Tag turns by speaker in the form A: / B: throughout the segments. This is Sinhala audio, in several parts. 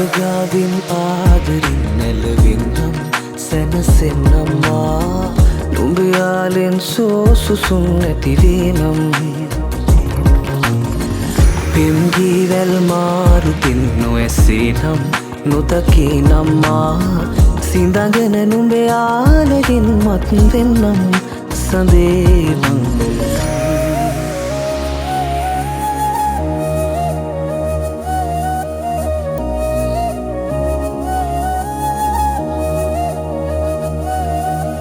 A: ඔබගාවින් ආදරින් නැලවෙන්නම් සැනසෙන්නම්මා නුඹයාලෙන් සෝසුසුන් ඇතිවේනම් පෙම්ගීවැල් මාරුතින් නොඇසේනම් නොදකිනම්මා සිඳගෙන නුඹයාලෙන් මත් වෙන්නම් සඳේනම්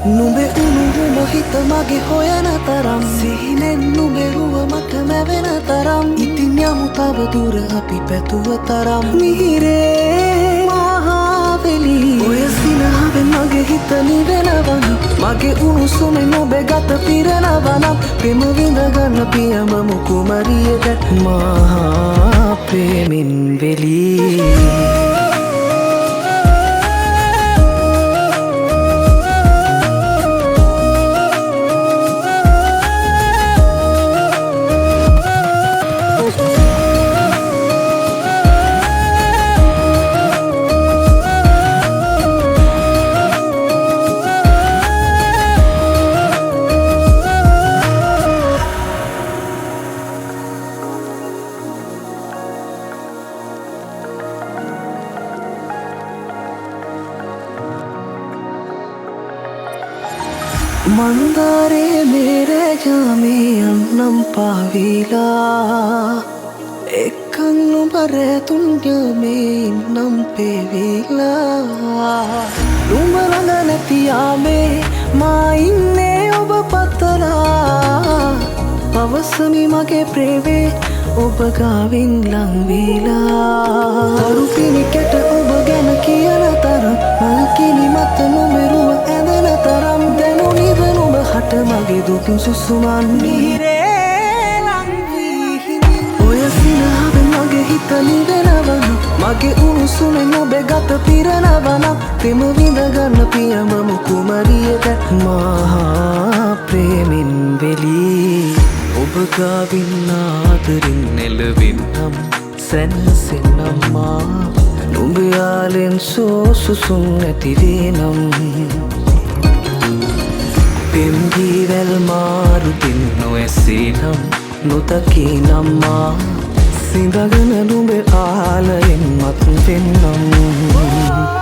A: නුඹේ උණුහුම හිත මගේ හොයන තරම් සිහිනෙන් නුඹේ රුව මට මැවෙන තරම් ඉතින් යමු තව දුර අපි පැතුව තරම් මිහිරේ මහාවෙලි ඔය සිනහවෙන් මගේ හිත නිවෙනවනම් මගේ උණුසුමෙන් ඔබේ ගත පිරෙනවනම් පෙම විඳගන්න පියමමු කුමරියද මහා ප්‍රේමින් වෙලී मंदारे मेरे जामे अन्नम पाविला एकन्नु बरे तुंजमे इन्नम पेविला नुඹලඟ නැතියාමේ මා ඉන්නේ ඔබ පතලා පවසමි මගේ ප්‍රේමේ ඔබ ගාවින් ලං වීලා කරුපිනි කෙට ඔබ ගැන කියන තරම් මල්කිනි මත නුඹේ රුව ඇඳෙන තරම් දැනුනිද නුඹ හට මගේ දුකින් සුසුමන් මිහිරේ ලං වී ඔය සිනහවෙන් මගේ හිත නිවෙනවනම් මගේ උණුසුමෙන් ඔබේ ගත පිරෙනවනම් පෙම විඳගන්න පියමමු කුමරියද මහා ප්‍රේමින් වෙලී ඔබගාවින් ආදරින් නැලවෙන්නම් සැනසෙන්නම්මා නුඹයාලෙන් සෝසුසුන් ඇතිවේනම් පෙම්ගීවැල් මාරුතින් නොඇසේනම් නොදකිනම්මා සිඳගෙන නුඹේ ආලයෙන් මත් වෙන්නම්